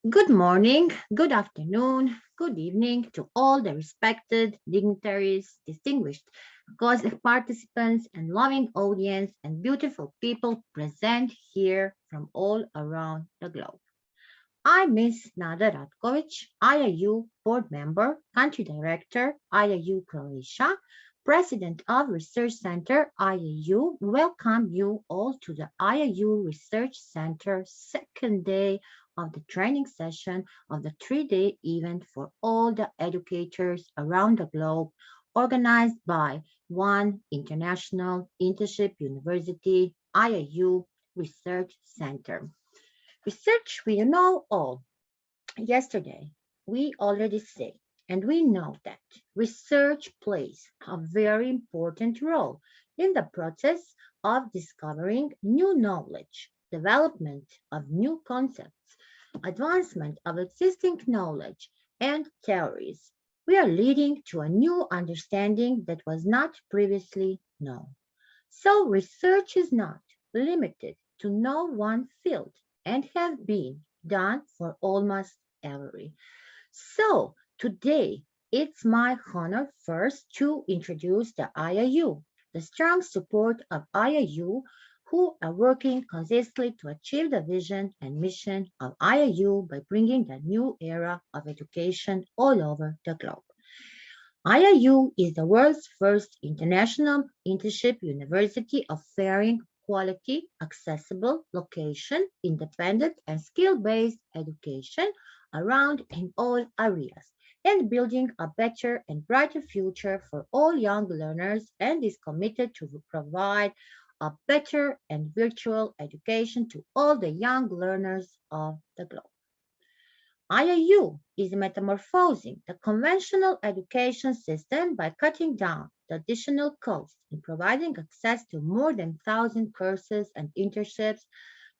Good morning, good afternoon, good evening to all the respected dignitaries, distinguished participants, and loving audience and beautiful people present here from all around the globe. I'm Miss Nada Ratkovic, IIU board member, country director, IIU Croatia, president of Research Center IIU. Welcome you all to the IIU Research Center second day of the training session of the three-day event for all the educators around the globe organized by One International Internship University IIU Research Center. Research we know all. Yesterday, we already said, and we know that research plays a very important role in the process of discovering new knowledge, development of new concepts, advancement of existing knowledge and theories. We are leading to a new understanding that was not previously known. So research is not limited to no one field and have been done for almost every. So today it's my honor first to introduce the IIU, the strong support of IIU who are working consistently to achieve the vision and mission of IIU by bringing the new era of education all over the globe. IIU is the world's first international internship university offering quality, accessible, location, independent, and skill-based education around in all areas, and building a better and brighter future for all young learners and is committed to provide a better and virtual education to all the young learners of the globe. IIU is metamorphosing the conventional education system by cutting down the additional costs and providing access to more than 1,000 courses and internships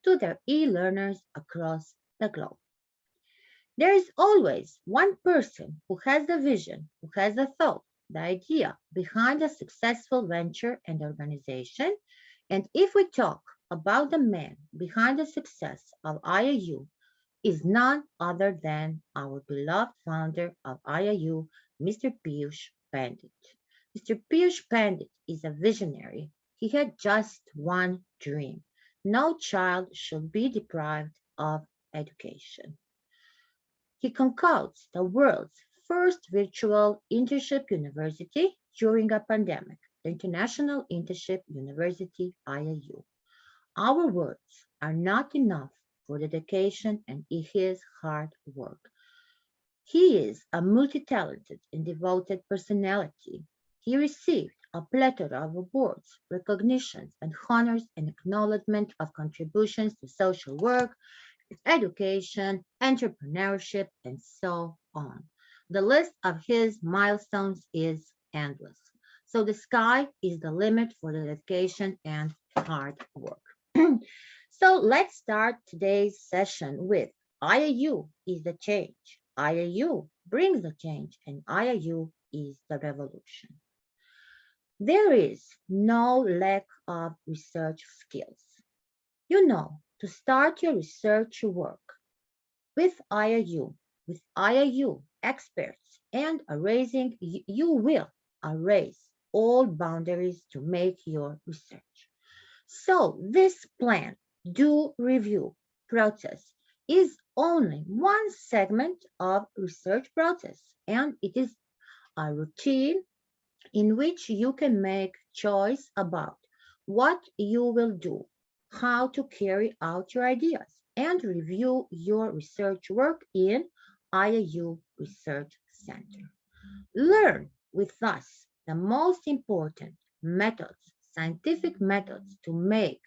to their e-learners across the globe. There is always one person who has the vision, who has the thought, the idea behind a successful venture and organization. And if we talk about the man behind the success of IIU, is none other than our beloved founder of IIU, Mr. Piyush Pandit. Mr. Piyush Pandit is a visionary. He had just one dream. No child should be deprived of education. He concocts the world's first virtual internship university during a pandemic, the International Internship University, IIU. Our words are not enough for dedication and his hard work. He is a multi-talented and devoted personality. He received a plethora of awards, recognitions, and honors and acknowledgement of contributions to social work, education, entrepreneurship, and so on. The list of his milestones is endless. So the sky is the limit for the dedication and hard work. So let's start today's session with IIU is the change. IIU brings the change, and IIU is the revolution. There is no lack of research skills. You know, to start your research work with IIU, experts, and erasing, you will erase all boundaries to make your research. So this plan, do review process, is only one segment of research process, and it is a routine in which you can make choice about what you will do, how to carry out your ideas, and review your research work in IIU Research Center. Learn with us the most important methods, scientific methods to make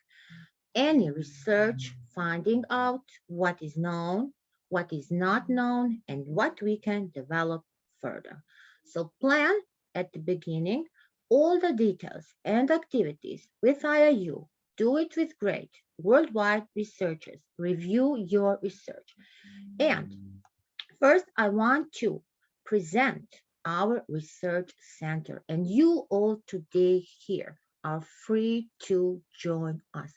any research, finding out what is known, what is not known, and what we can develop further. So plan at the beginning all the details and activities with IIU. Do it with great worldwide researchers. Review your research. And first, I want to present our research center, and you all today here are free to join us.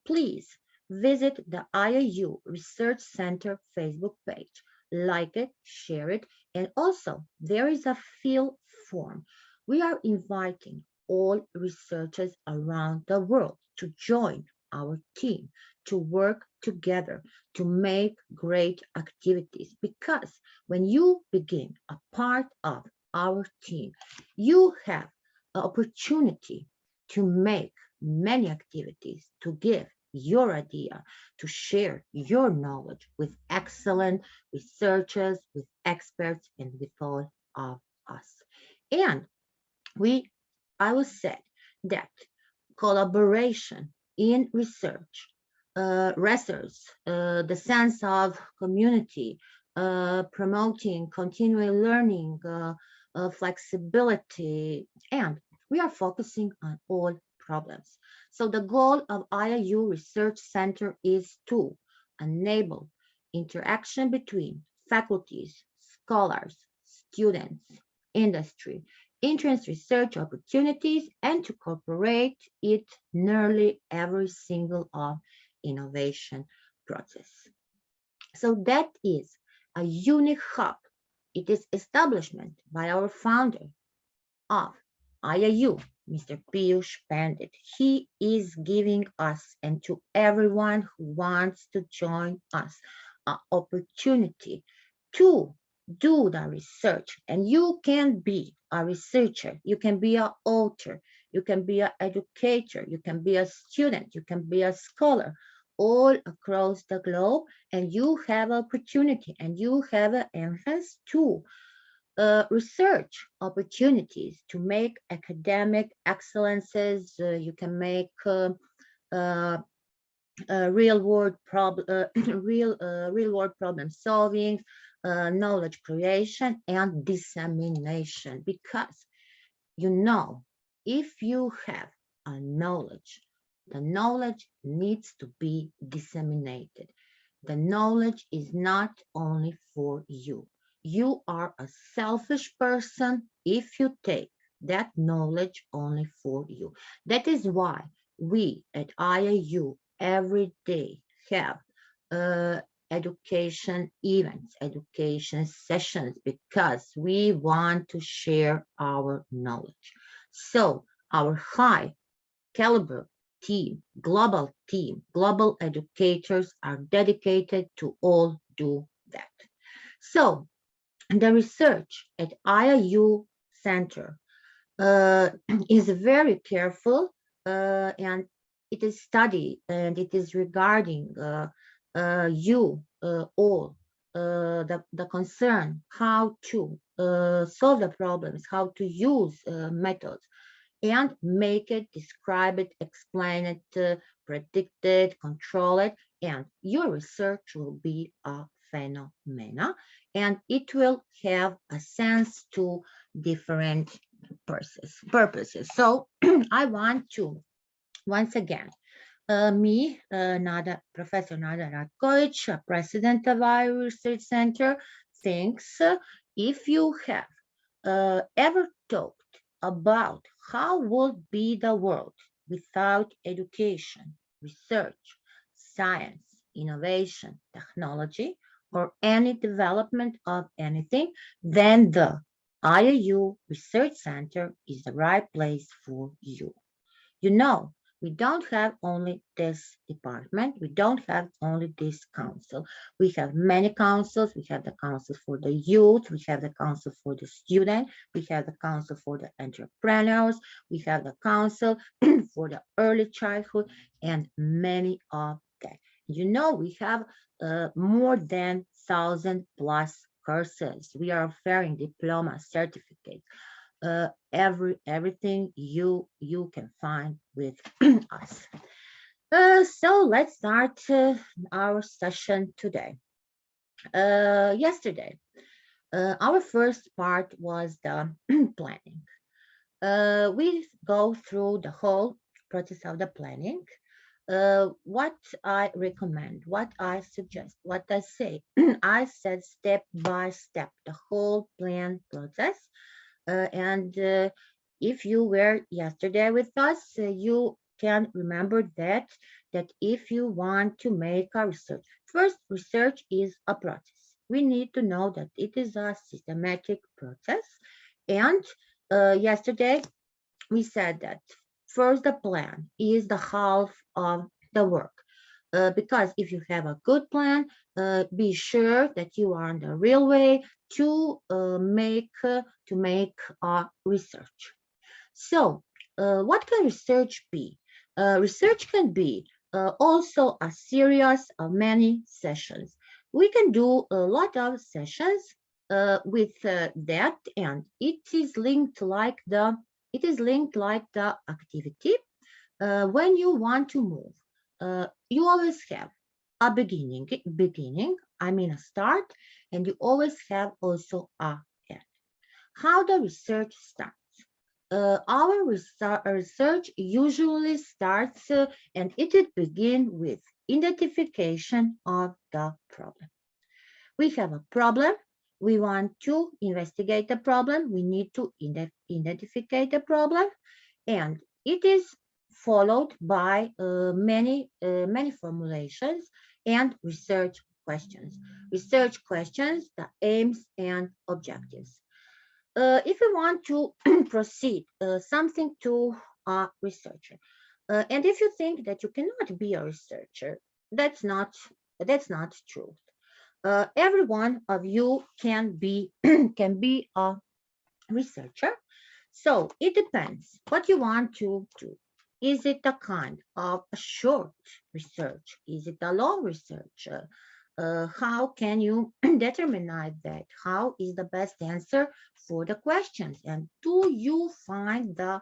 Please visit the IIU Research Center Facebook page. Like it, share it, and also there is a fill form. We are inviting all researchers around the world to join our team, to work together, to make great activities. Because when you begin a part of our team, you have an opportunity to make many activities, to give your idea, to share your knowledge with excellent researchers, with experts, and with all of us. And we, I will say that collaboration in research, the sense of community, promoting continual learning, flexibility, and we are focusing on all problems. So the goal of IIU Research Center is to enable interaction between faculties, scholars, students, industry, entrance research opportunities, and to incorporate it nearly every single of innovation process. So that is a unique hub. It is establishment by our founder of IIU, Mr. Piyush Pandit. He is giving us and to everyone who wants to join us an opportunity to do the research. And you can be a researcher, you can be an author, you can be an educator, you can be a student, you can be a scholar all across the globe, and you have opportunity and you have an entrance to research opportunities to make academic excellences. You can make uh, real world problem, real world problem solving, knowledge creation, and dissemination. Because you know, if you have a knowledge, the knowledge needs to be disseminated. The knowledge is not only for you. You are a selfish person if you take that knowledge only for you. That is why we at IIU every day have uh, education events, education sessions, because we want to share our knowledge. So our high caliber team, global educators are dedicated to all do that. So the research at IIU Center uh, is very careful, and it is studied and it is regarding you all, the concern how to solve the problems, how to use methods and make it, describe it, explain it, predict it, control it, and your research will be a phenomena, and it will have a sense to different purposes. So I want to once again Nada, Professor Nada Ratkovic, president of our research center, thinks if you have ever thought about how would be the world without education, research, science, innovation, technology, or any development of anything, then the IIU Research Center is the right place for you. You know, we don't have only this department, we don't have only this council. We have many councils. We have the council for the youth, we have the council for the student, we have the council for the entrepreneurs, we have the council for the early childhood, and many of that. You know, we have more than 1,000+ courses. We are offering diploma certificates, everything you can find with us. So let's start our session today. Yesterday, our first part was the planning. We go through the whole process of the planning. What I recommend, what I suggest, what I say, I said step by step the whole plan process. And if you were yesterday with us, you can remember that if you want to make a research, first, research is a process. We need to know that it is a systematic process. And yesterday we said that first the plan is the half of the work. Because if you have a good plan, be sure that you are on the real way to make a research. So, what can research be? Research can be also a series of many sessions. We can do a lot of sessions with that, and it is linked like the activity. When you want to move, you always have a beginning. I mean a start, and you always have also a end. How the research starts? Our research usually starts and it begins with identification of the problem. We have a problem. We want to investigate the problem. We need to identify the problem, and it is followed by many formulations and research questions. Research questions, the aims and objectives. If you want to proceed something to a researcher, and if you think that you cannot be a researcher, that's not that's not true. Every one of you can be can be a researcher. So it depends what you want to do. Is it a kind of a short research? Is it a long research? How can you determine that? How is the best answer for the questions? And do you find the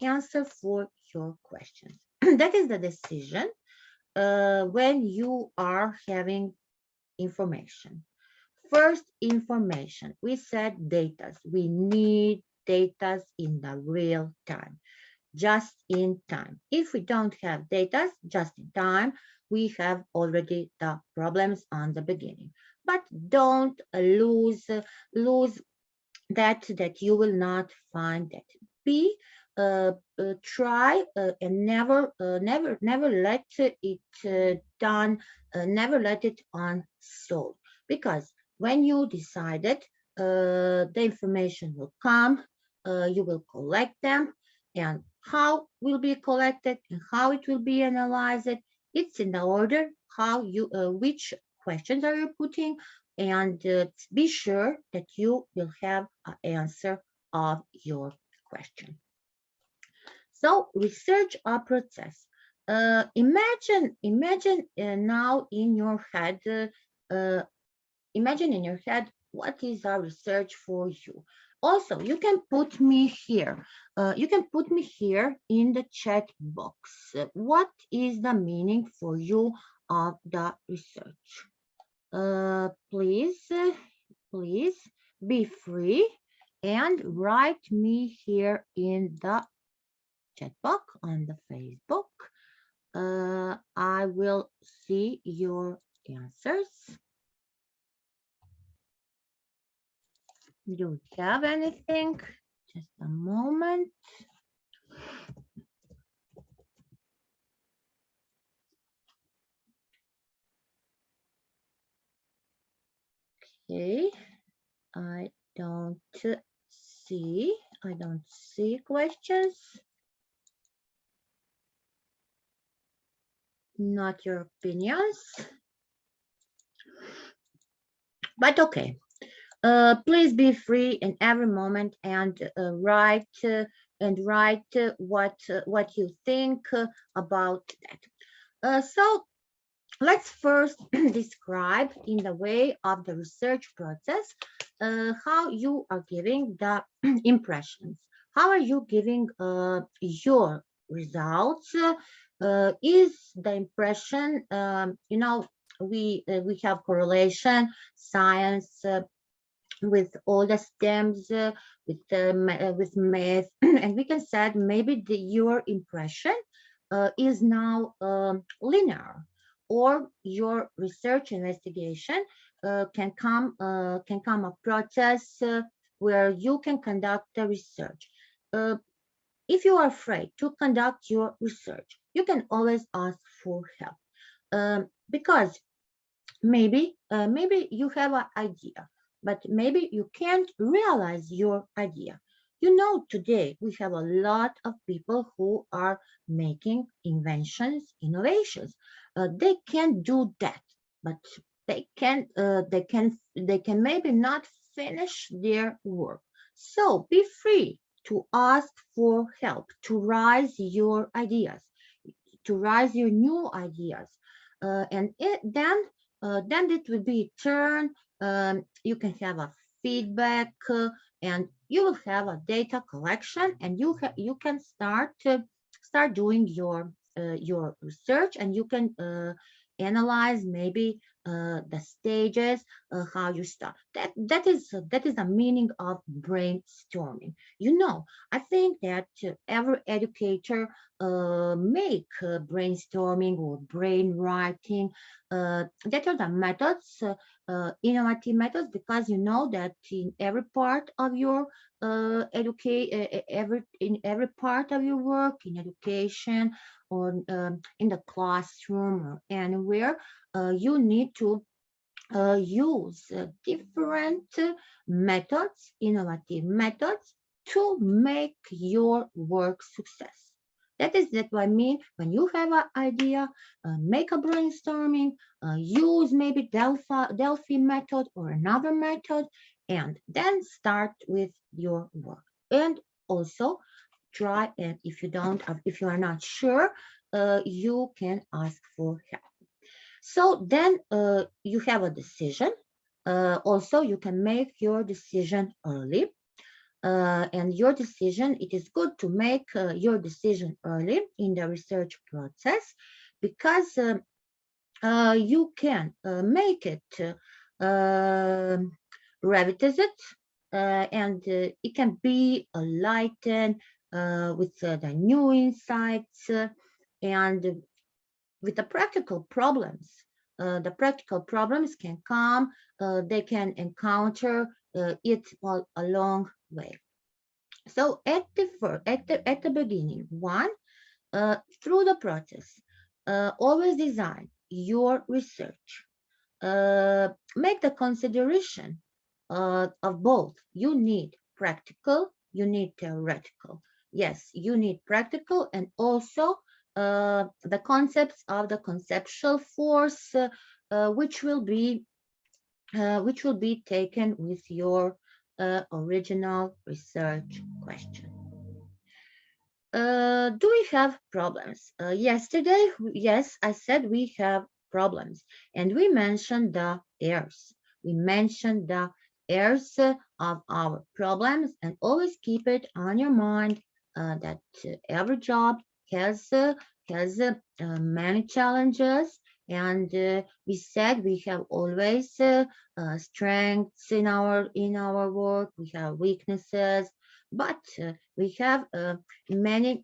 answer for your questions? That is the decision when you are having information. First, information. We said data. We need data in the real time, just in time. If we don't have data just in time, we have already the problems on the beginning. But don't lose that you will not find that. Be try and never let it done, never let it unsolved, because when you decided, the information will come, you will collect them, and how will be collected and how it will be analyzed, it's in the order how you which questions are you putting, and be sure that you will have an answer of your question. So research a process. Imagine now in your head, uh, imagine in your head what is a research for you. Also, you can put me here. You can put me here in the chat box. What is the meaning for you of the research? Please be free and write me here in the chat box on the Facebook. I will see your answers. Do you have anything? Just a moment. Okay, I don't see questions. Not your opinions, but okay. Please be free in every moment and write what you think about that. So let's first describe in the way of the research process how you are giving the impressions. How are you giving your results? Is the impression, we have correlation, science, with all the stems, with math, and we can say maybe your impression is now linear, or your research investigation can come a process where you can conduct the research. If you are afraid to conduct your research, you can always ask for help. Because maybe you have an idea, but maybe you can't realize your idea. You know, today we have a lot of people who are making inventions, innovations. They can do that, but they can maybe not finish their work. So be free to ask for help, to rise your ideas, to rise your new ideas. And then it will be turn. You can have a feedback, and you will have a data collection, and you can start doing your research, and you can analyze maybe the stages, how you start. That is the meaning of brainstorming. I think that every educator make brainstorming or brainwriting. That are the methods, innovative methods, because you know that in every part of your in every part of your work, in education or in the classroom or anywhere, you need to use different methods, innovative methods, to make your work success. That what I mean. When you have an idea, make a brainstorming, use maybe Delphi method or another method, and then start with your work. And also try, and if you are not sure, you can ask for help. So then you have a decision. Also, you can make your decision early. And your decision, it is good to make your decision early in the research process, because you can make it, revise it, and it can be enlightened with the new insights, and with the practical problems. The practical problems can come, they can encounter it all along way. So at the beginning, through the process, always design your research. Make the consideration of both. You need practical, you need theoretical. Yes, you need practical, and also the concepts of the conceptual force, which will be taken with your original research question. Do we have problems? Yesterday, yes, I said we have problems, and we mentioned the errors. We mentioned the errors of our problems, and always keep it on your mind that every job has many challenges, and we said we have always strengths in our work. We have weaknesses, but we have many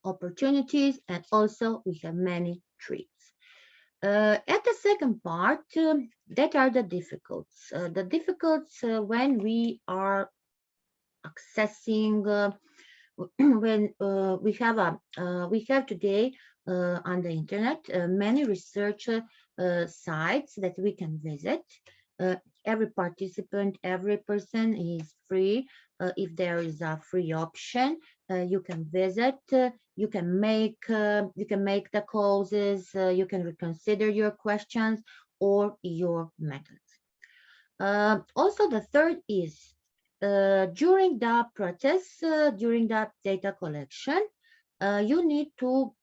opportunities, and also we have many threats. At the second part, that are the difficulties. The difficulties when we are accessing, when we have today on the internet many research sites that we can visit. Every participant, every person is free. If there is a free option, you can visit. You can make the causes. You can reconsider your questions or your methods. Also, the third is during the process, during the data collection, you need to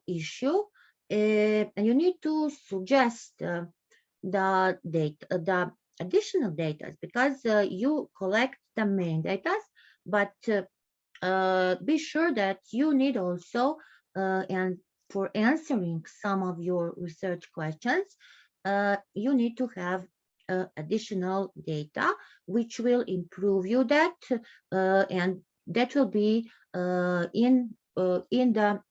issue and you need to suggest the data, the additional data, because you collect the main data, but be sure that you need also, and for answering some of your research questions, you need to have additional data, which will improve you that, and that will be in the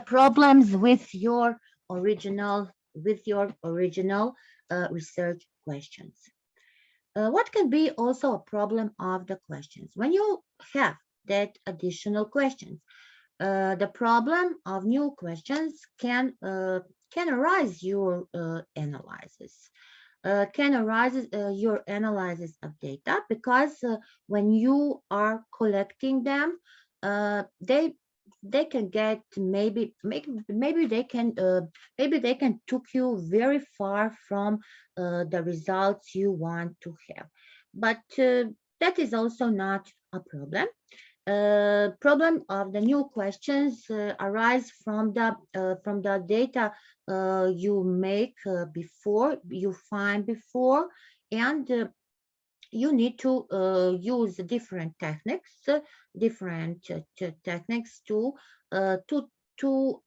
problems with your original research questions. What can be also a problem of the questions? When you have that additional questions, the problem of new questions can arise your analysis. Can arise your analysis of data because when you are collecting them, they can get maybe they can took you very far from the results you want to have, but that is also not a problem. Problem of the new questions arise from the data you make before you find before, and you need to use different techniques, techniques to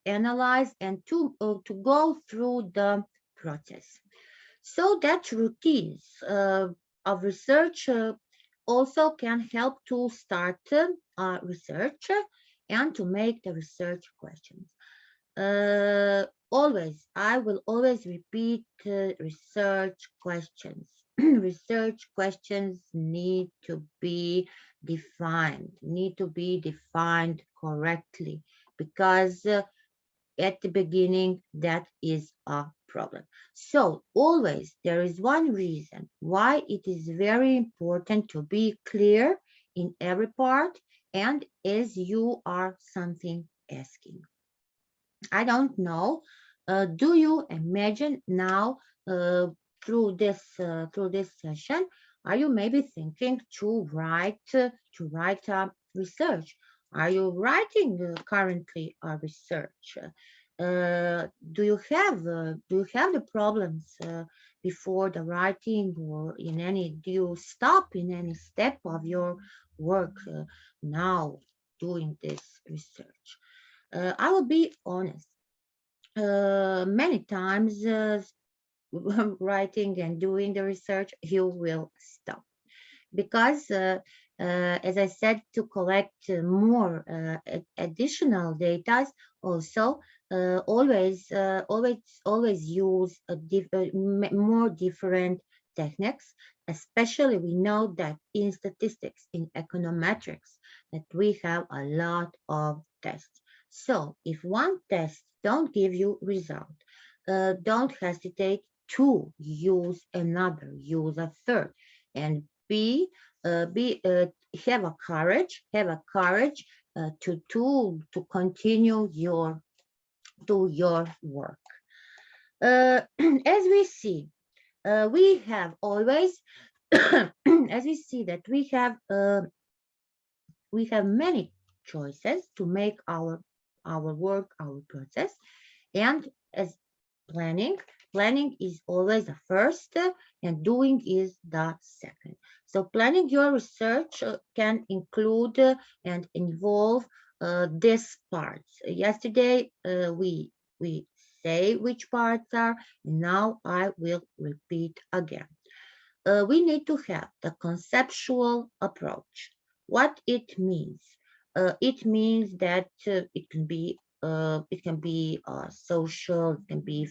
analyze and to go through the process. So that routines of research also can help to start research and to make the research questions. I will always repeat research questions. Research questions need to be defined correctly because at the beginning that is a problem. So always there is one reason why it is very important to be clear in every part and as you are something asking. I don't know. Do you imagine now through this session? Are you maybe thinking to write a research? Are you writing currently a research? Do you have the problems before the writing or in any? Do you stop in any step of your work now doing this research? I will be honest. Many times, writing and doing the research, you will stop because, as I said, to collect more additional data, also always use more different techniques. Especially, we know that in statistics, in econometrics, that we have a lot of tests. So, if one test don't give you result, don't hesitate to use a third, and be have a courage to continue your work. As we see, we have always as we see that we have many choices to make our work, our process, and as planning. Planning is always the first and doing is the second. So planning your research can include and involve these parts. Yesterday we say which parts are, and now I will repeat again. We need to have the conceptual approach. What it means? It means that it can be social, it can be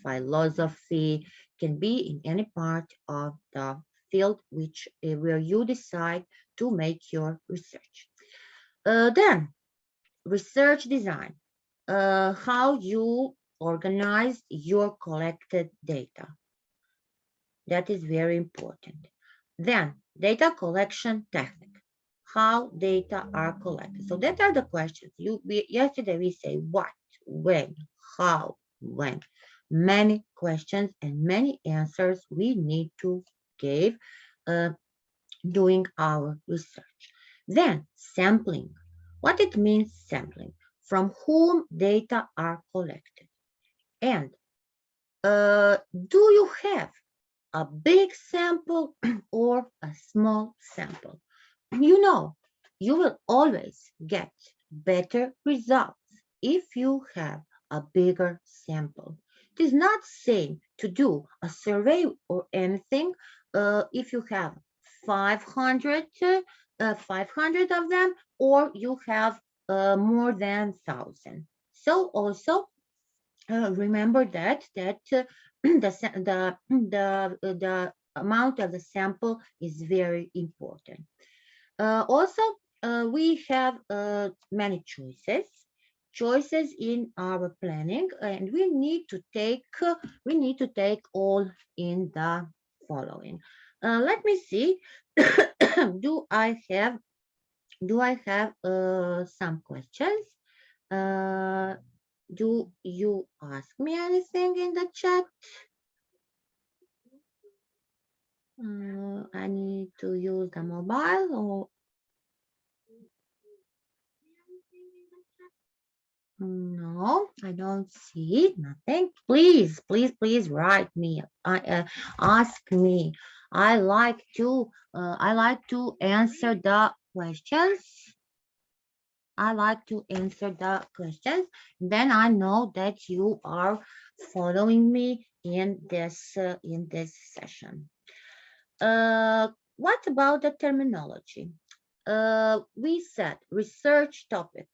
philosophy, it can be in any part of the field which where you decide to make your research. Then research design, how you organize your collected data. That is very important. Then data collection technique, how data are collected. So that are the questions. Yesterday we say what, when, how, when. Many questions and many answers we need to give uh, doing our research. Then sampling. What it means sampling? From whom data are collected. And do you have a big sample or a small sample? You know, you will always get better results if you have a bigger sample. It is not same to do a survey or anything if you have 500 of them or you have more than 1,000. So also remember that the amount of the sample is very important. Also, we have many choices in our planning, and we need to take all in the following. Let me see. do I have some questions? Uh, do you ask me anything in the chat? I need to use the mobile or no, I don't see nothing. Please write me. Ask me. I like to answer the questions. I like to answer the questions. Then I know that you are following me in this session. What about the terminology? We said research topic.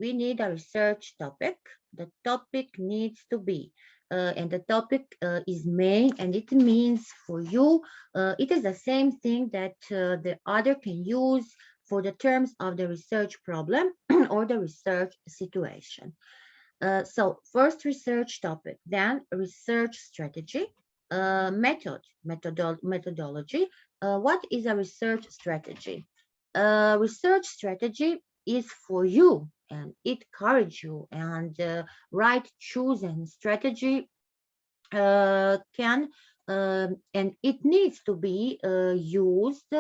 We need a research topic. The topic needs to be, and the topic is main, and it means for you, it is the same thing that the other can use for the terms of the research problem or the research situation. So first research topic, then research strategy, methodology. What is a research strategy? Research strategy is for you and it encourages you and right choosing strategy can and it needs to be used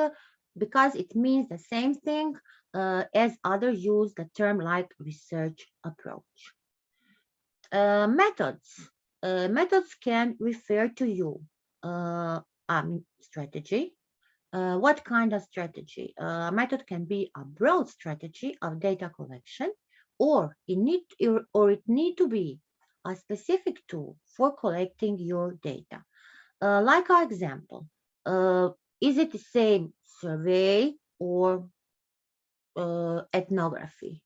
because it means the same thing as others use the term like research approach. Methods. Methods can refer to you. Strategy. What kind of strategy? A method can be a broad strategy of data collection, or it need to be a specific tool for collecting your data. Like our example, is it the same survey or ethnography?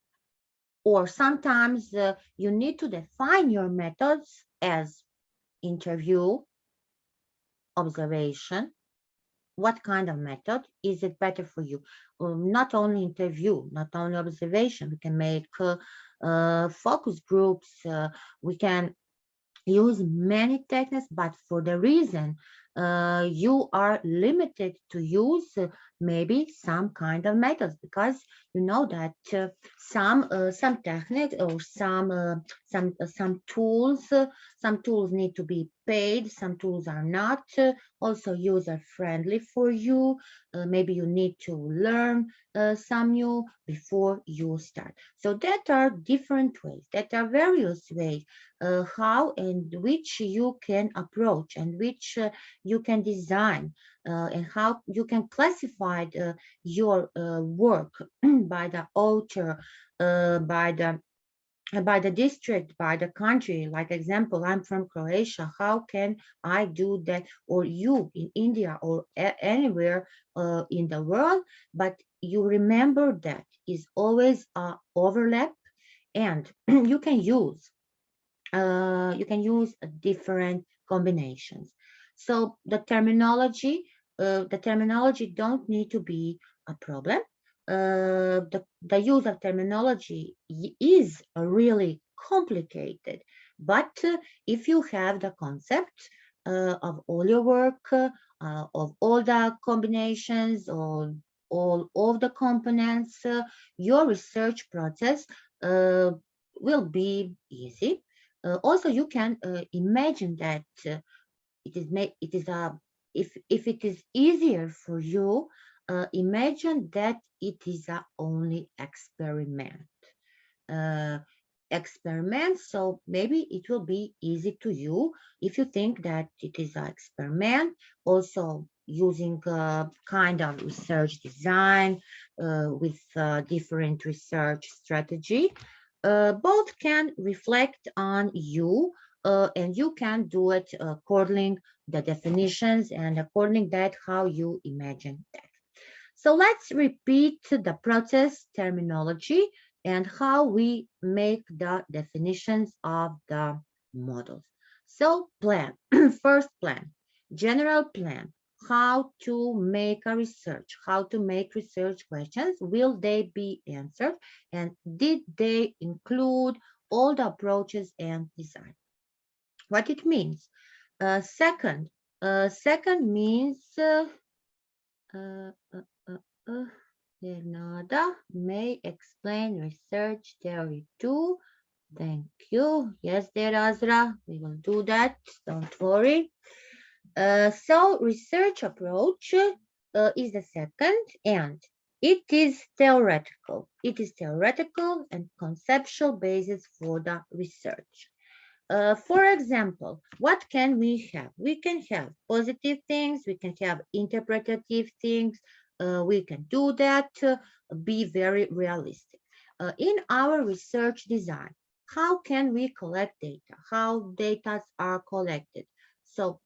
Or sometimes you need to define your methods as interview, observation. What kind of method is it better for you? Not only interview, not only observation. We can make focus groups. We can use many techniques, but for the reason you are limited to use maybe some kind of methods because you know that some techniques or some tools need to be paid, some tools are not also user friendly for you. Maybe you need to learn some new before you start. So that are different ways, that are various ways how and which you can approach and which you can design and how you can classify your work by the author, by the district, by the country. Like example, I'm from Croatia. How can I do that? Or you in India or anywhere in the world? But you remember that is always a overlap, and you can use different combinations. So the terminology don't need to be a problem. The use of terminology is really complicated, but if you have the concept of all your work, of all the combinations, or all of the components, your research process will be easy. Also, you can imagine that it is a if it is easier for you, imagine that it is a only experiment. Uh, Experiment, so maybe it will be easy to you if you think that it is an experiment. Also, using a kind of research design with different research strategy. Both can reflect on you and you can do it according the definitions and according that how you imagine that. So let's repeat the process terminology and how we make the definitions of the models. So plan, first plan, general plan. how to make a research, how to make research questions. Will they be answered? And did they include all the approaches and design? What it means. Second, second means uh, uh, uh, Leonardo may explain research theory too. Thank you. Yes, dear Azra, we will do that. Don't worry. So research approach is the second, and it is theoretical. It is theoretical and conceptual basis for the research. For example, what can we have? We can have positive things, we can have interpretative things, we can do that, be very realistic. In our research design, how can we collect data? How data are collected? So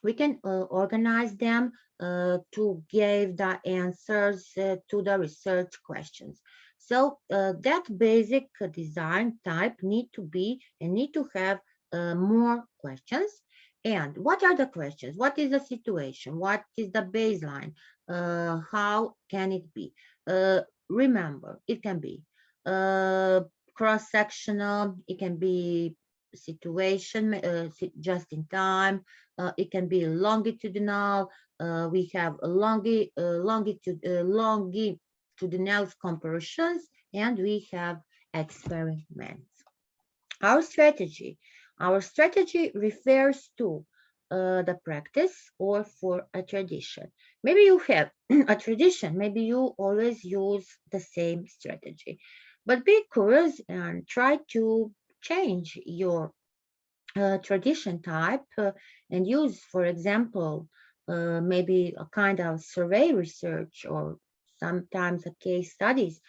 we can organize them to give the answers to the research questions. So that basic design type need to have more questions. And what are the questions? What is the situation? What is the baseline? How can it be? Remember, it can be uh, cross-sectional, it can be situation, just in time, it can be longitudinal. We have longitudinal comparisons, and we have experiments. Our strategy. Our strategy refers to the practice or for a tradition. Maybe you have a tradition, maybe you always use the same strategy, but be curious and try to change your tradition type and use, for example, maybe a kind of survey research or sometimes a case studies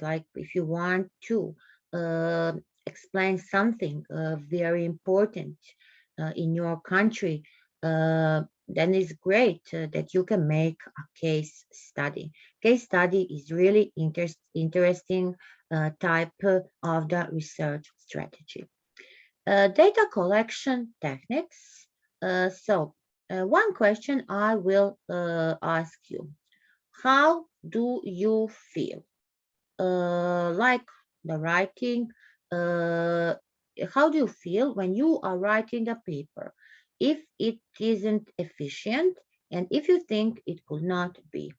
like if you want to uh, explain something very important in your country, then it's great that you can make a case study. Case study is really interesting type of the research strategy. Data collection techniques. One question I will ask you. How do you feel? Like the writing, uh, how do you feel when you are writing a paper? If it isn't efficient and if you think it could not be,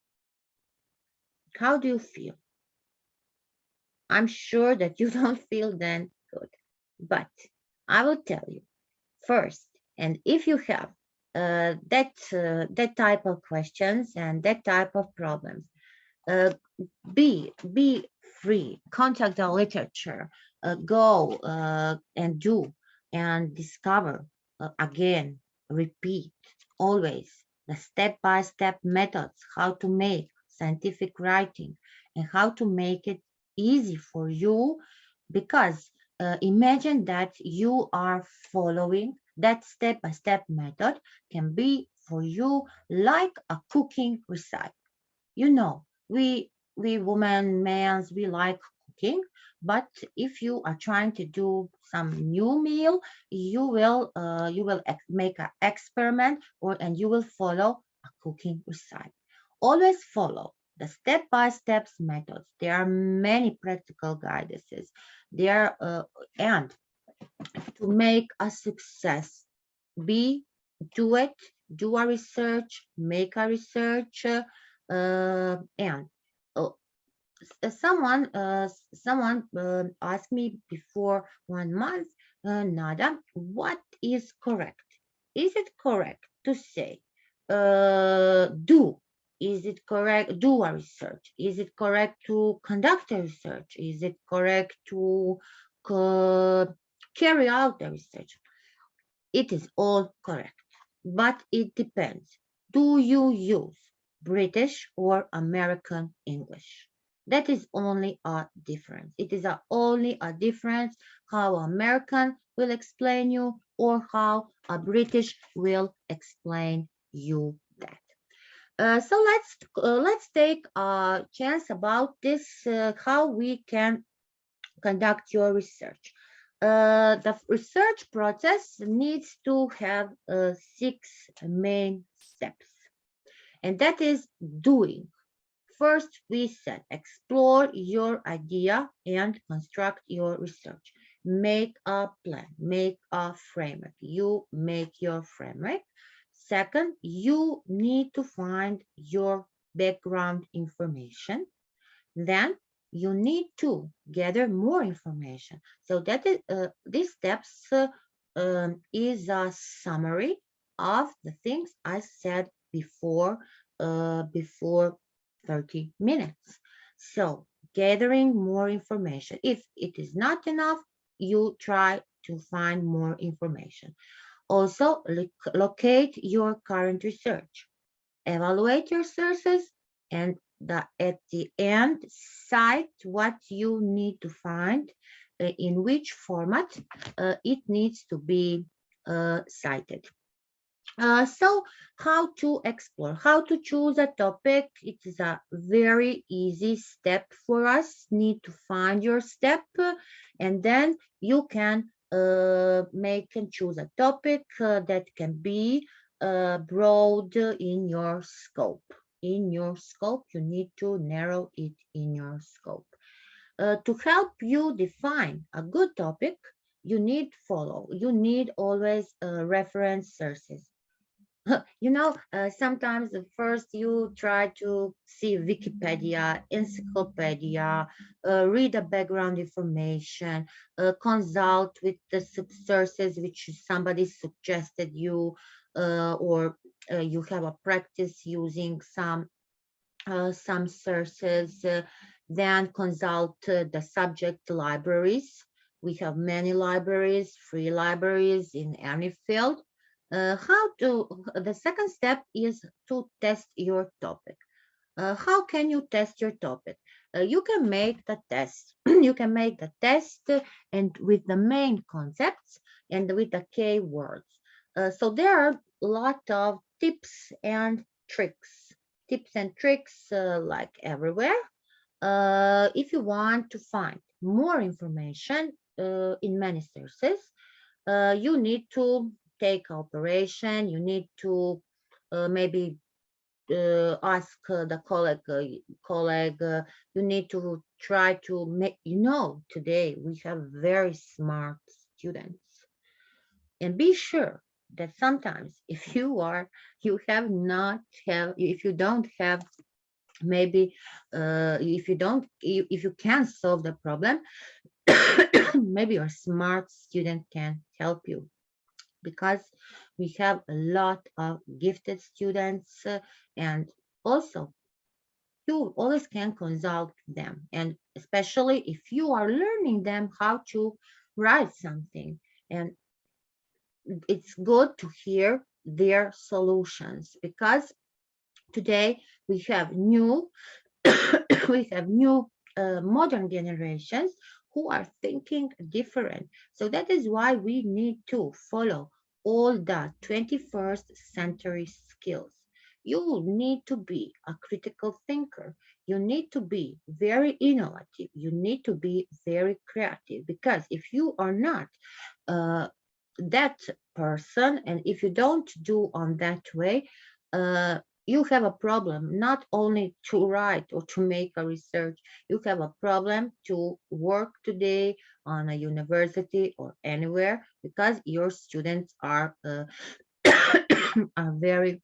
how do you feel? I'm sure that you don't feel then good, but I will tell you. First. And if you have that type of questions and that type of problems, uh, be free. Contact the literature. Go and do and discover again. Repeat always the step-by-step methods how to make scientific writing and how to make it easy for you, because imagine that you are following that step-by-step method can be for you like a cooking recipe. You know, we women, males, we like cooking, but if you are trying to do some new meal, you will make an experiment or and you will follow a cooking recipe. Always follow the step-by-steps methods. There are many practical guidances. There and to make a success, be do it, do a research, make a research, and uh, someone asked me before 1 month, Nada, what is correct? Is it correct to say do? Is it correct do a research? Is it correct to conduct a research? Is it correct to co- carry out the research? It is all correct, but it depends. Do you use British or American English? That is only a difference. It is only a difference how American will explain you or how a British will explain you that. So let's take a chance about this how we can conduct your research. The research process needs to have 6 main steps, and that is doing. First, we said explore your idea and construct your research. Make a plan, make a framework. You make your framework. Second, you need to find your background information. Then you need to gather more information. So that is these steps is a summary of the things I said before 30 minutes. So gathering more information. If it is not enough, you try to find more information. Also, locate your current research, evaluate your sources, and at the end, cite what you need to find, in which format it needs to be cited. So how to explore, how to choose a topic? It is a very easy step for us. Need to find your step, and then you can make and choose a topic that can be broad in your scope. In your scope, you need to narrow it in your scope. To help you define a good topic, you need always reference sources. Sometimes the first you try to see Wikipedia, encyclopedia, read the background information, consult with the sources which somebody suggested you, or you have a practice using some sources, then consult the subject libraries. We have many libraries, free libraries in any field. The second step is to test your topic. How can you test your topic? You can make the test. You can make the test and with the main concepts and with the keywords. So there are a lot of tips and tricks. Tips and tricks like everywhere. If you want to find more information in many sources, you need to take cooperation. You need to maybe ask the colleague. You need to try to make. Today we have very smart students, and be sure that sometimes if you don't have maybe if you can't solve the problem, maybe your smart student can help you, because we have a lot of gifted students, and also you always can consult them, and especially if you are learning them how to write something, and it's good to hear their solutions, because today we have new we have new modern generations who are thinking different. So that is why we need to follow all the 21st century skills. You need to be a critical thinker. You need to be very innovative. You need to be very creative, because if you are not uh, that person, and if you don't do on that way, you have a problem not only to write or to make a research. You have a problem to work today on a university or anywhere, because your students are are very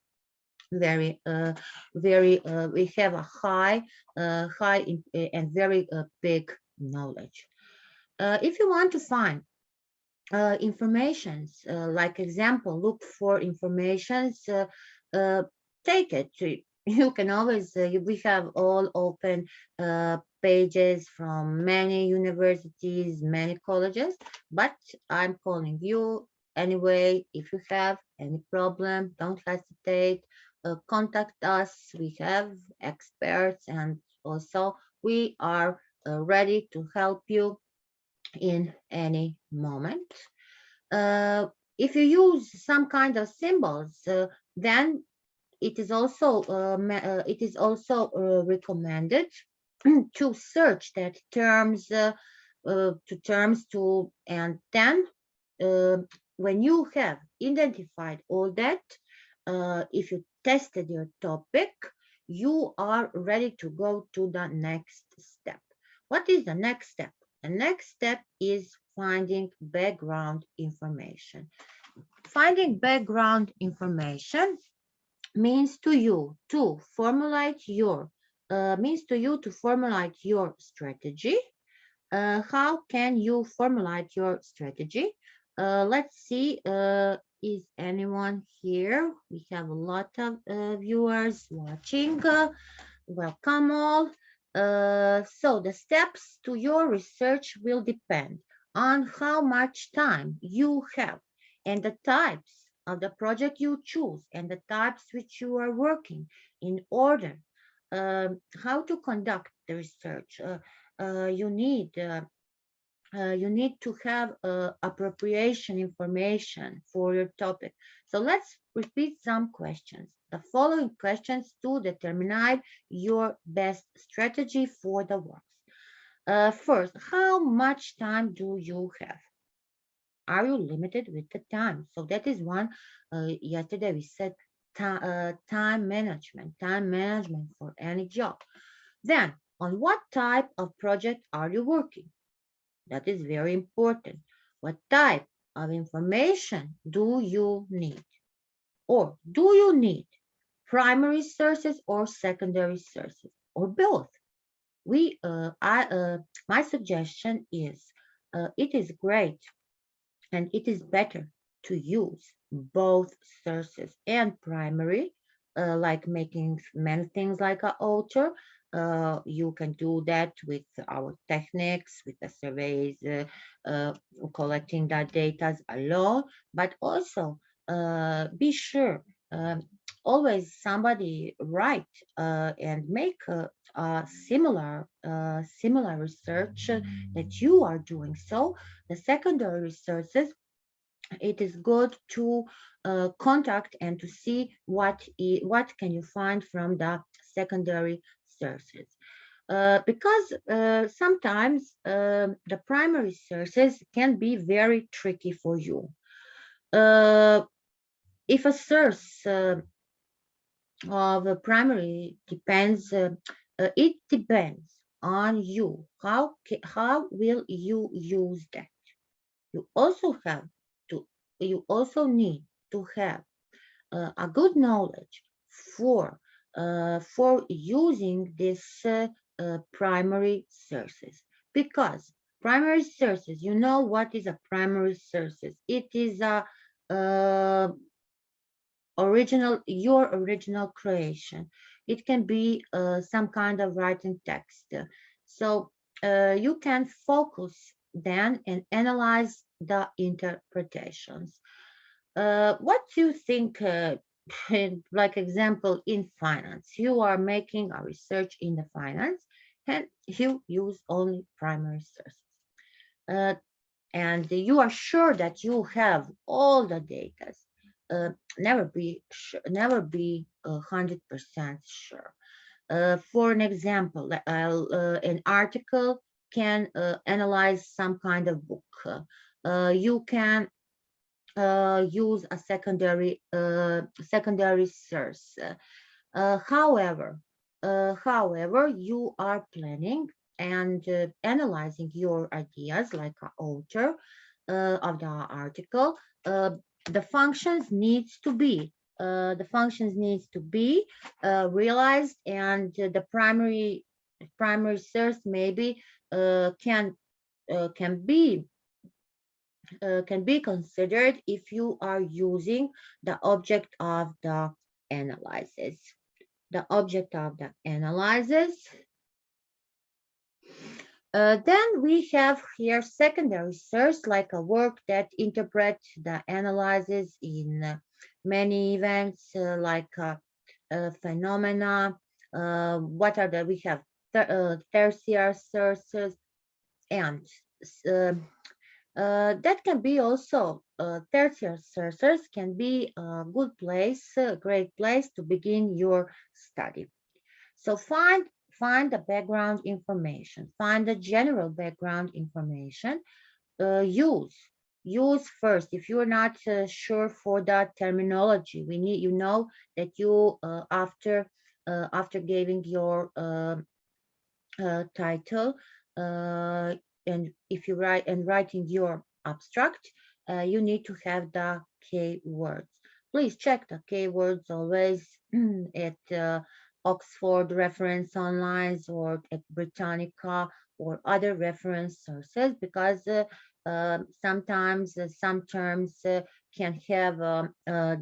we have a and very big knowledge. If you want to find informations, like example, look for informations, uh, take it. You can always, we have all open pages from many universities, many colleges, but I'm calling you anyway. If you have any problem, don't hesitate, contact us. We have experts, and also we are ready to help you in any moment. Uh, if you use some kind of symbols, then it is also recommended to search that terms to terms to, and then uh, when you have identified all that, if you tested your topic, you are ready to go to the next step. What is the next step? The next step is finding background information. Finding background information means to you to formulate your strategy. How can you formulate your strategy? Let's see. Is anyone here? We have a lot of viewers watching. Welcome all. So the steps to your research will depend on how much time you have and the types of the project you choose and the types which you are working in order how to conduct the research. You need to have appropriation information for your topic. So let's repeat some questions. The following questions to determine your best strategy for the works. First, how much time do you have? Are you limited with the time? So that is one. Yesterday we said time management for any job. Then, on what type of project are you working? That is very important. What type of information do you need? Or do you need primary sources or secondary sources or both? My suggestion is it is great and it is better to use both sources and primary, like making many things like an author. You can do that with our techniques, with the surveys, collecting that data alone, but also be sure always somebody write and make similar research that you are doing. So the secondary resources, it is good to contact and to see what can you find from the secondary sources. Because sometimes the primary sources can be very tricky for you. If a source of a primary depends, it depends on you. How will you use that? You also have you also need to have a good knowledge for using these primary sources, because primary sources, you know what is a primary sources? It is a uh, your original creation. It can be some kind of writing text. So you can focus then and analyze the interpretations. What do you think, like example, in finance, you are making a research in the finance and you use only primary sources. Uh, and you are sure that you have all the data. Never be 100% sure. For an example, an article can analyze some kind of book. You can use a secondary source. However, you are planning and analyzing your ideas like an author of the article. The functions needs to be realized, and the primary source maybe can be considered if you are using the object of the analysis. The object of the analysis. Then we have here secondary source, like a work that interprets the analysis in many events, like phenomena. What are the, we have tertiary sources, and uh, that can be also tertiary sources can be a good place, a great place to begin your study. So find the background information, find the general background information, use use first. If you're not sure for that terminology, we need that you after giving your title, uh, and if you writing your abstract, you need to have the keywords. Please check the keywords always at Oxford Reference Online or at Britannica or other reference sources, because sometimes some terms can have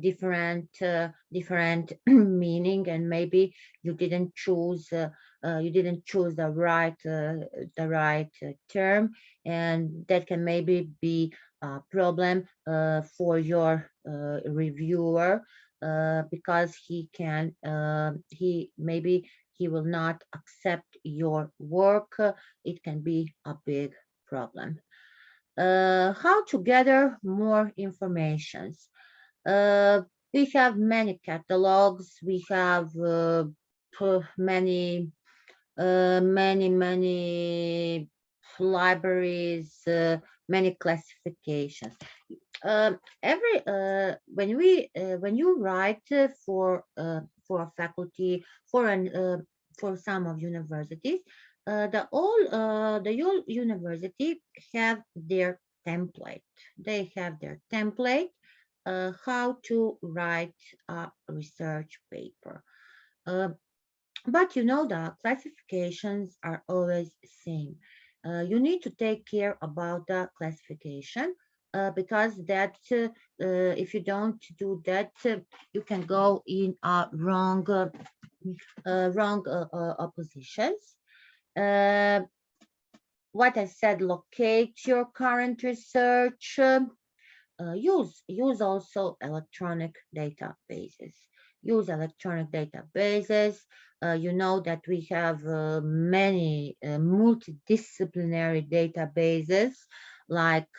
different meaning, and maybe you didn't choose the right term, and that can maybe be a problem for your reviewer, because he will not accept your work. It can be a big problem. How to gather more informations? Uh, we have many catalogs. We have many libraries, many classifications. Every when you write for a faculty, for some of universities, the whole university have their template. They have their template how to write a research paper. Uh, but the classifications are always the same. You need to take care about the classification, because if you don't do that, you can go in wrong oppositions. Uh, what I said, locate your current research. Use also electronic databases. Use electronic databases. You know that we have many multidisciplinary databases, like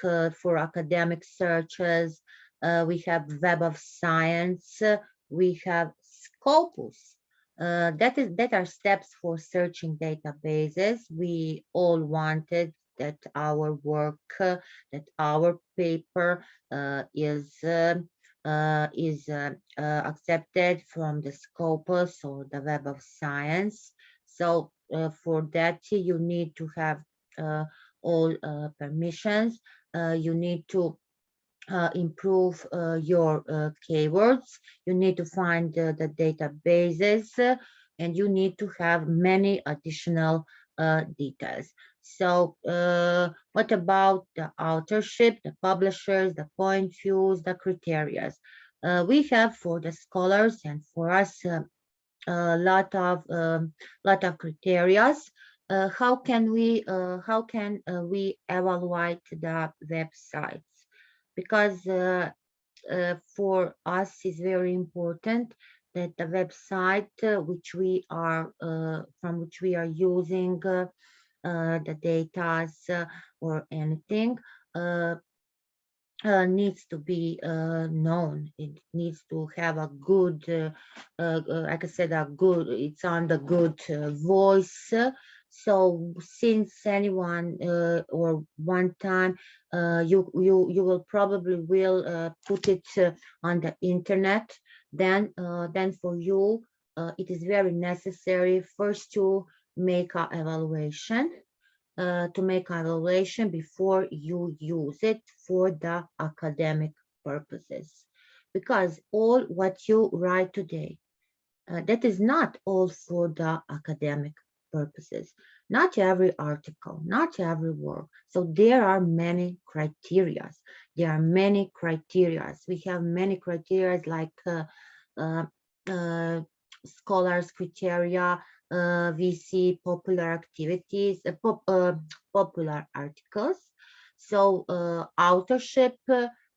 for academic searches. We have Web of Science. We have Scopus. That are steps for searching databases. We all wanted that our work, that our paper accepted from the Scopus or the Web of Science. So for that, you need to have all permissions. You need to improve your keywords. You need to find the databases, and you need to have many additional details. So what about the authorship, the publishers, the point views, the criteria? We have for the scholars and for us a lot of criteria. How can we evaluate the websites? Because for us is very important that the website which we are from which we are using the data or anything uh, needs to be known. It needs to have a good, like I said, it's on the good voice. So since anyone or one time you will probably will put it on the internet, then for you it is very necessary first to make an evaluation, before you use it for the academic purposes. Because all what you write today, that is not all for the academic purposes. Not every article, not every work. So there are many criteria. There are many criteria. We have many criteria like uh, uh, scholars criteria, VC popular activities, popular articles. So authorship,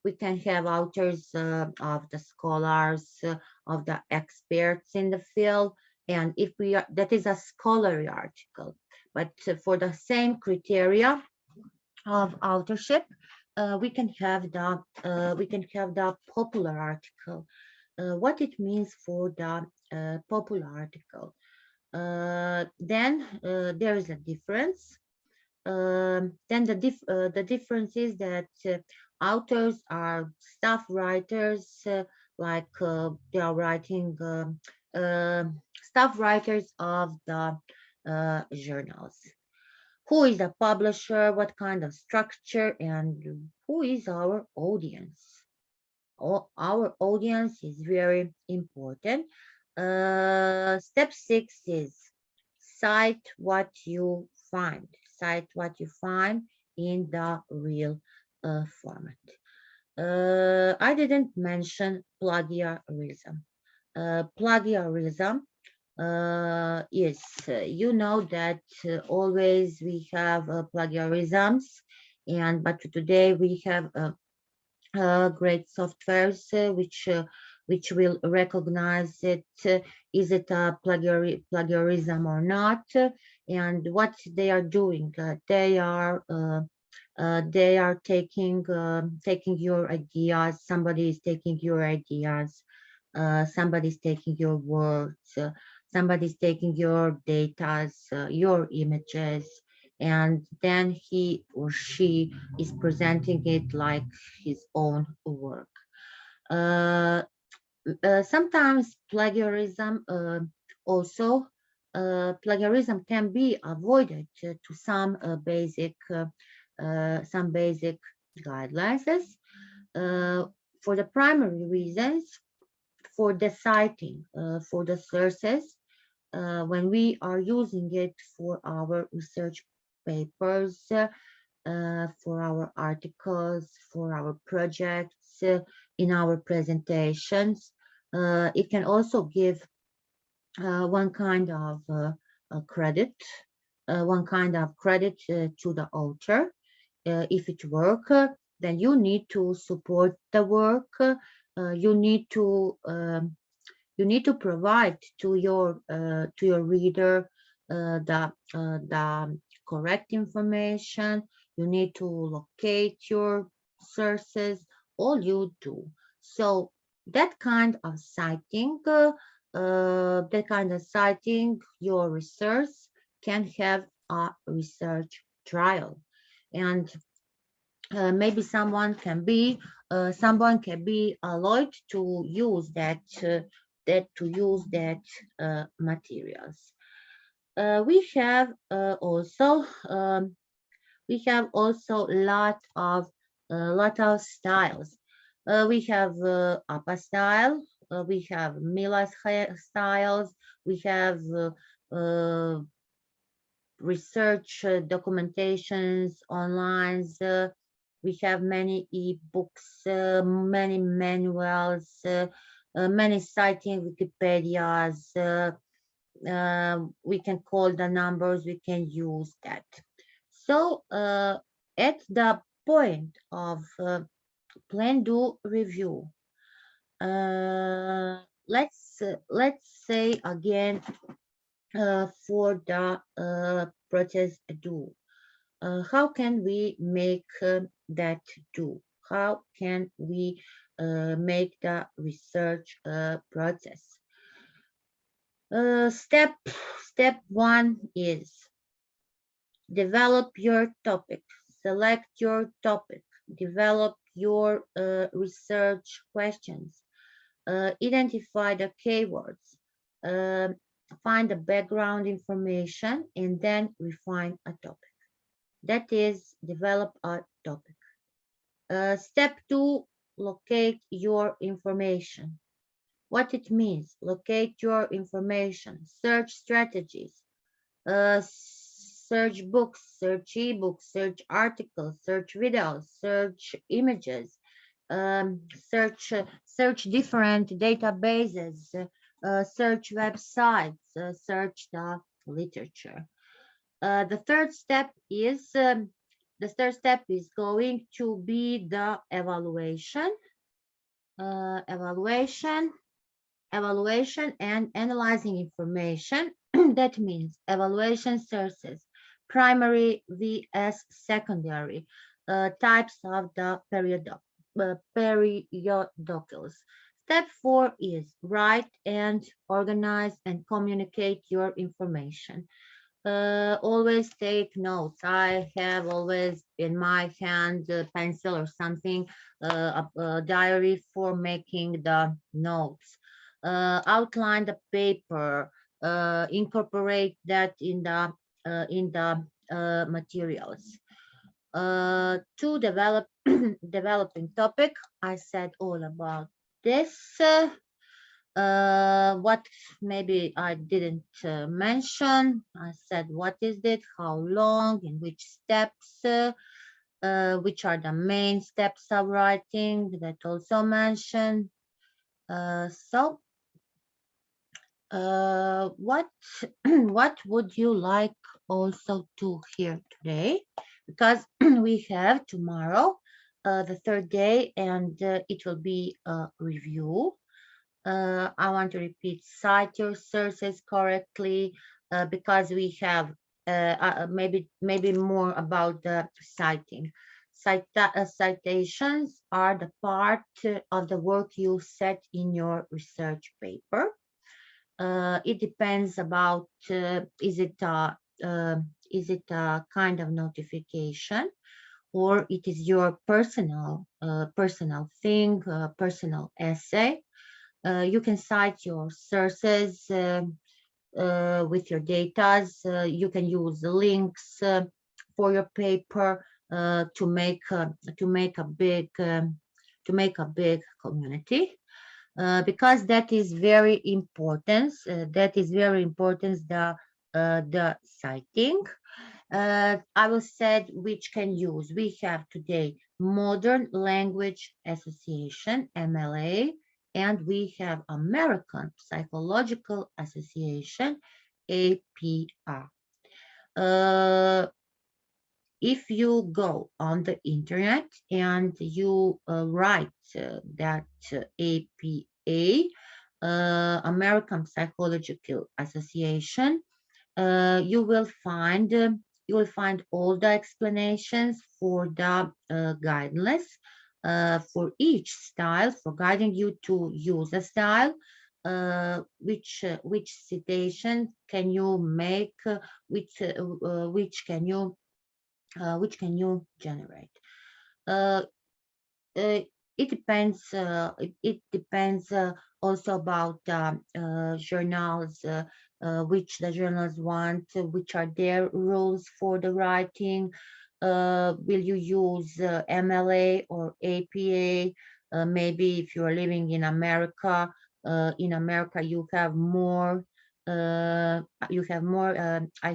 we can have authors of the scholars, of the experts in the field. And if we are, that is a scholarly article. But for the same criteria of authorship, we can have the popular article. What it means for the popular article. Then there is a difference. Then the difference is that Authors are staff writers, they are writing uh, staff writers of the journals. Who is the publisher? What kind of structure? And who is our audience? Our audience is very important. Step 6 is cite what you find. Cite what you find in the real format. I didn't mention plagiarism. Plagiarism is, you know that always we have plagiarisms, but today we have great softwares which will recognize it. Is it a plagiarism or not? And what they are doing? They are taking your ideas. Somebody is taking your ideas. Somebody's taking your words. Somebody's taking your data, your images, and then he or she is presenting it like his own work. Uh, Sometimes also plagiarism can be avoided to some basic guidelines for the primary reasons for the citing, for the sources, when we are using it for our research papers, for our articles, for our projects, in our presentations. It can also give one kind of credit, to the author. If it works, then you need to support the work. You need to provide to your reader the correct information. You need to locate your sources. All you do. So that kind of citing your research can have a research trial, and maybe someone can be allowed to use that materials. We have also lot of styles. We have APA style. We have Mila styles. We have uh, research documentations online. We have many e-books, many manuals, many citing Wikipedias. We can call the numbers, we can use that. So at the point of plan do review, let's say again for the process do. How can we make that do? How can we make the research process? Step 1 is develop your topic. Select your topic. Develop your research questions. Identify the keywords. Uh, Find the background information and then refine a topic. That is, develop a topic. Step 2, locate your information. What it means, locate your information, search strategies, search books, search ebooks, search articles, search videos, search images, search different databases, search websites, search the literature. The third step is going to be the evaluation, uh, evaluation, evaluation and analyzing information. That means evaluation sources, primary vs secondary, types of the periodicals. Step 4 is write and organize and communicate your information. Always take notes. I have always in my hand a pencil or something, a diary for making the notes. Outline the paper, incorporate that in the materials. To develop developing topic, I said all about this. What maybe I didn't mention, I said what is it, how long, in which steps, which are the main steps of writing, that also mentioned. So what what would you like also to hear today? Because we have tomorrow the third day, and it will be a review. I want to repeat, cite your sources correctly, because we have maybe more about the citing. Citations are the part of the work you set in your research paper. It depends about is it a kind of notification, or it is your personal thing, personal essay. You can cite your sources with your data. You can use the links for your paper to make a big community. Because that is very important. That is very important. The citing. I will say which can use. We have today Modern Language Association (MLA), and we have American Psychological Association (APA). If you go on the internet and you write that APA, American Psychological Association, you will find all the explanations for the guidelines for each style, for guiding you to use a style. Which citation can you make? Which can you generate? Uh, uh, it depends. It depends also about journals, which the journals want, which are their rules for the writing. Will you use MLA or APA? Maybe if you are living in America you have more. I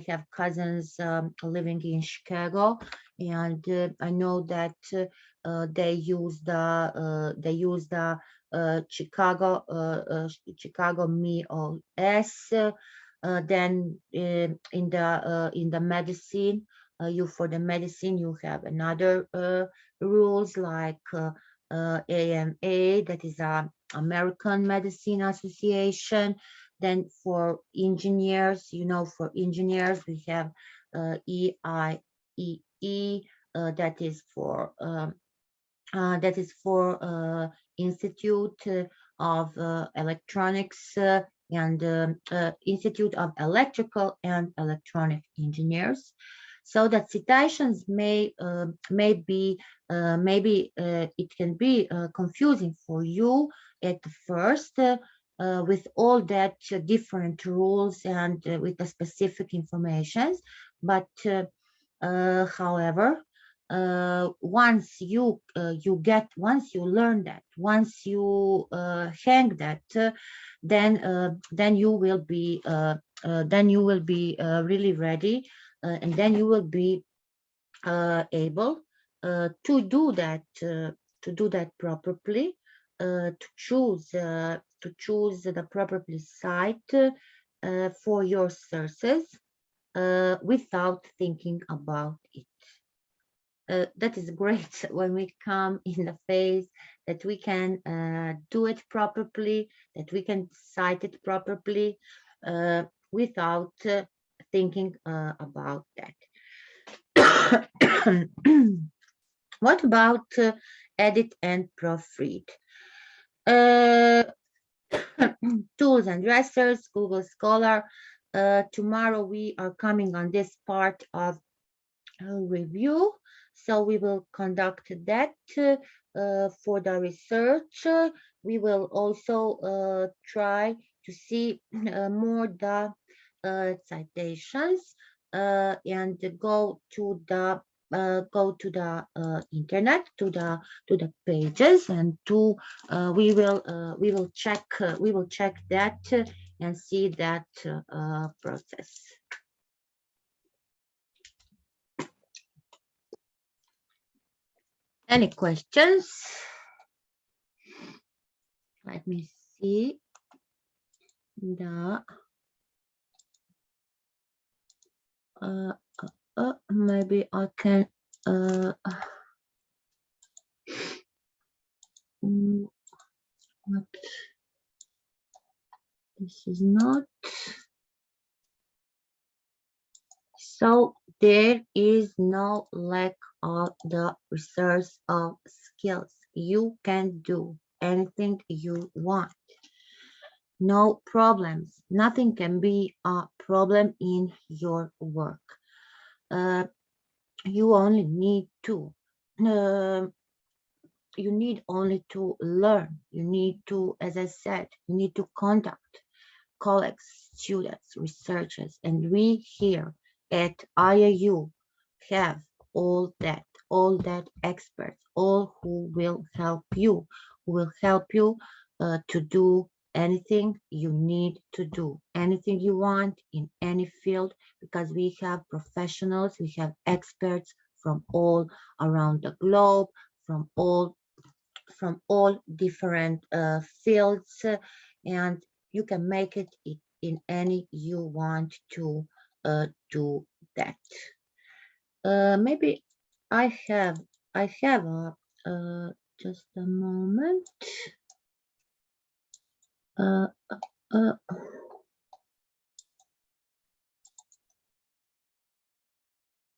have cousins living in Chicago, and I know that they use the Chicago MEOS. Then in the medicine, you for the medicine you have another rules like AMA, that is American Medicine Association. Then for engineers, for engineers we have EIEE, that is for Institute of Electronics and Institute of Electrical and Electronic Engineers. So that citations maybe it can be confusing for you at first, with all that different rules and with the specific informations. But however, once you learn that, once you hang that, then you will be really ready, and then you will be able to do that properly, to choose the properly site for your sources without thinking about it. That is great when we come in the phase that we can do it properly, that we can cite it properly without thinking about that. What about edit and proofread? Tools and dressers, Google Scholar, Tomorrow we are coming on this part of review. So we will conduct that for the research. We will also try to see more the citations and go to the internet to the pages and to we will check that and see that process. Any questions? Let me see the maybe I can what this is not. So there is no lack of the resource of skills. You can do anything you want. No problems. Nothing can be a problem in your work. Uh, you only need to. Uh, you need only to learn. You need to, as I said, you need to contact colleagues, students, researchers, and we here at IIU have all that experts, all who will help you to do anything you need to do, anything you want in any field, because we have professionals, we have experts from all around the globe, from all different fields, and you can make it in any you want to do that. Maybe I have a just a moment. Uh, uh,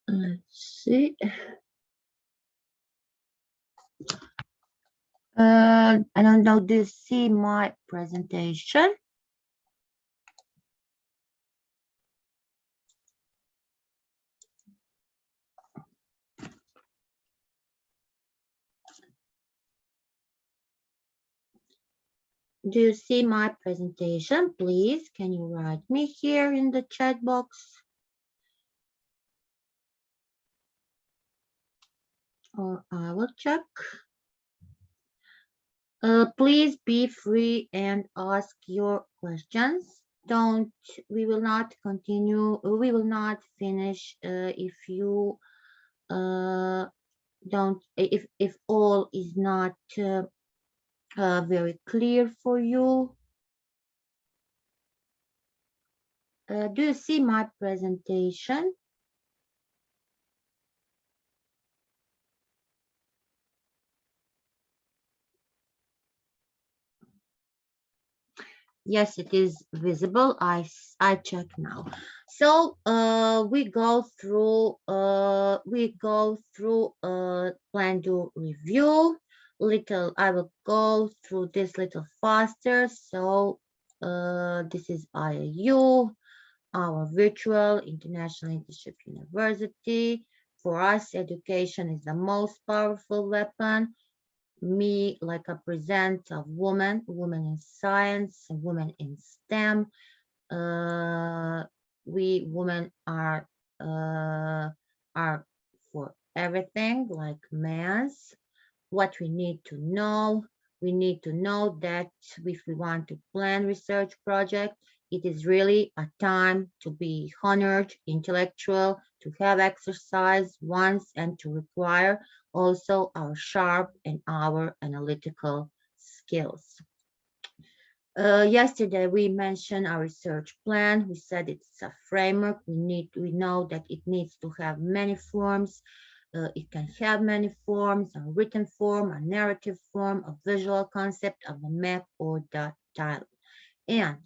let's see. I don't know. Do you see my presentation? Do you see my presentation? Please, can you write me here in the chat box? Or I will check. Please be free and ask your questions. We will not continue, we will not finish if you if all is not very clear for you. Do you see my presentation? Yes, it is visible. I check now. So we go through plan to review. I will go through this little faster. So this is IIU, our virtual International Internship University. For us, education is the most powerful weapon. Me, like a present of women in science, women in STEM. We women are for everything, like men's. What we need to know that if we want to plan research project, it is really a time to be honored, intellectual, to have exercise once, and to require also our sharp and our analytical skills. Yesterday we mentioned our research plan. We said it's a framework. We know that it needs to have many forms. It can have many forms: a written form, a narrative form, a visual concept of a map, or the title. And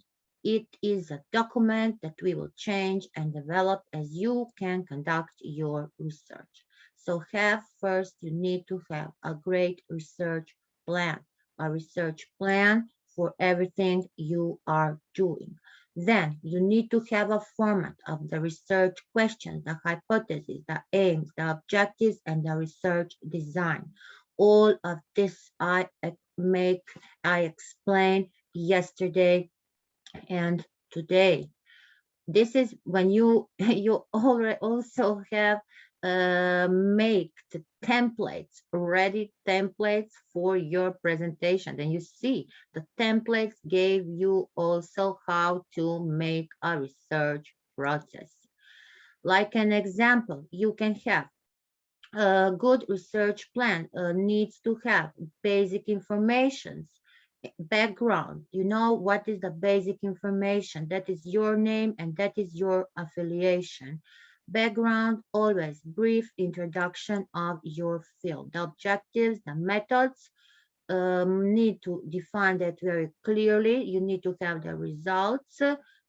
it is a document that we will change and develop as you can conduct your research. So first you need to have a great research plan, a research plan for everything you are doing. Then you need to have a format of the research questions, the hypothesis, the aims, the objectives, and the research design. All of this I explained yesterday and today. This is when you you already also have make the templates, ready templates for your presentation. Then you see the templates gave you also how to make a research process. Like an example, you can have a good research plan needs to have basic information, background. You know what is the basic information? That is your name and that is your affiliation. Background, always brief introduction of your field. The objectives, the methods, need to define that very clearly. You need to have the results.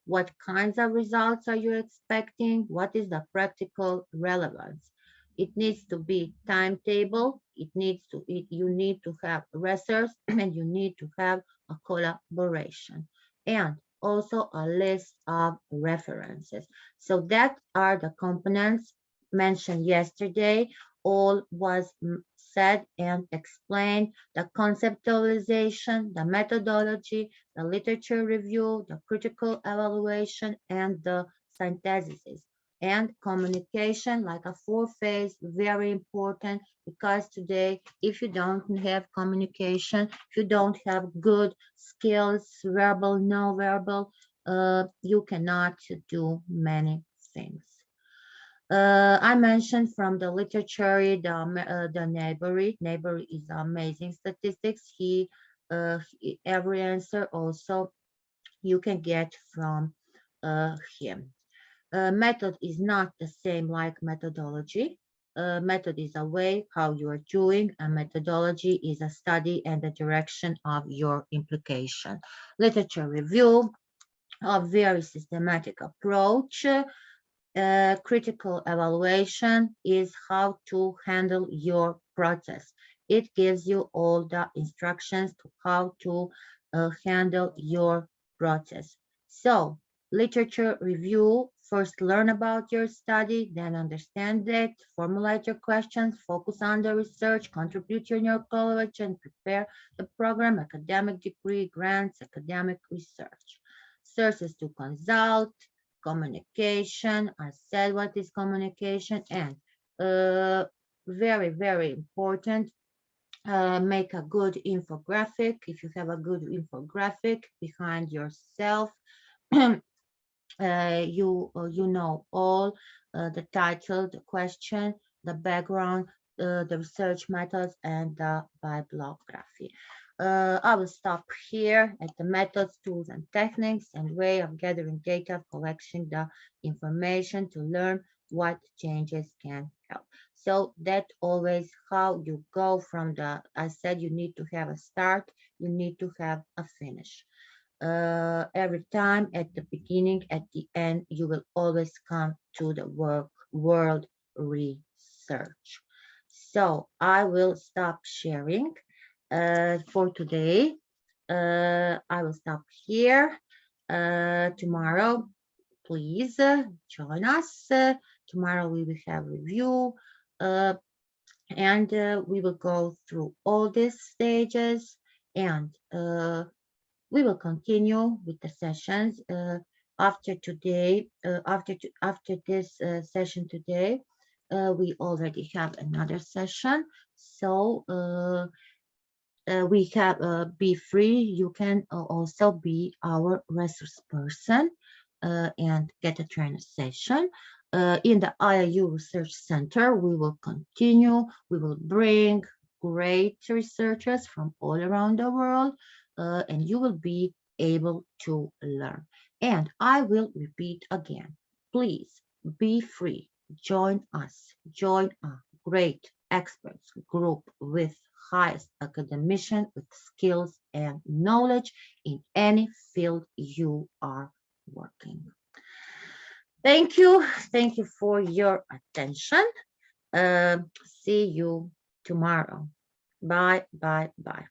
What kinds of results are you expecting? What is the practical relevance? It needs to be timetable. You need to have research and you need to have a collaboration and also a list of references. So that are the components mentioned yesterday. All was said and explained: the conceptualization, the methodology, the literature review, the critical evaluation, and the synthesis. And communication, like a four-phase, very important, because today, if you don't have communication, if you don't have good skills, verbal, no verbal, you cannot do many things. I mentioned from the literature, the Neighbor is amazing statistics. Every answer also you can get from him. Method is not the same like methodology. Method is a way how you are doing, and methodology is a study and the direction of your implication. Literature review, a very systematic approach. Critical evaluation is how to handle your process. It gives you all the instructions to how to handle your process. So, literature review, first learn about your study, then understand it, formulate your questions, focus on the research, contribute in your college, and prepare the program, academic degree, grants, academic research. Sources to consult, communication. I said what is communication, and very, very important, make a good infographic. If you have a good infographic behind yourself, you know all the title, the question, the background, the research methods, and the bibliography. I will stop here at the methods, tools, and techniques and way of gathering data, collecting the information to learn what changes can help. So that always how you go from I said you need to have a start, you need to have a finish. Every time at the beginning, at the end, you will always come to the world research. So I will stop sharing for today. I will stop here. Tomorrow, please join us. Tomorrow we will have review and we will go through all these stages, and we will continue with the sessions after today. After this session today, we already have another session. So we have be free. You can also be our resource person and get a trainer session. In the IIU Research Center, we will continue. We will bring great researchers from all around the world, and you will be able to learn. And I will repeat again, please be free. Join us. Join a great experts group with highest academician with skills and knowledge in any field you are working. Thank you. Thank you for your attention. See you tomorrow. Bye, bye, bye.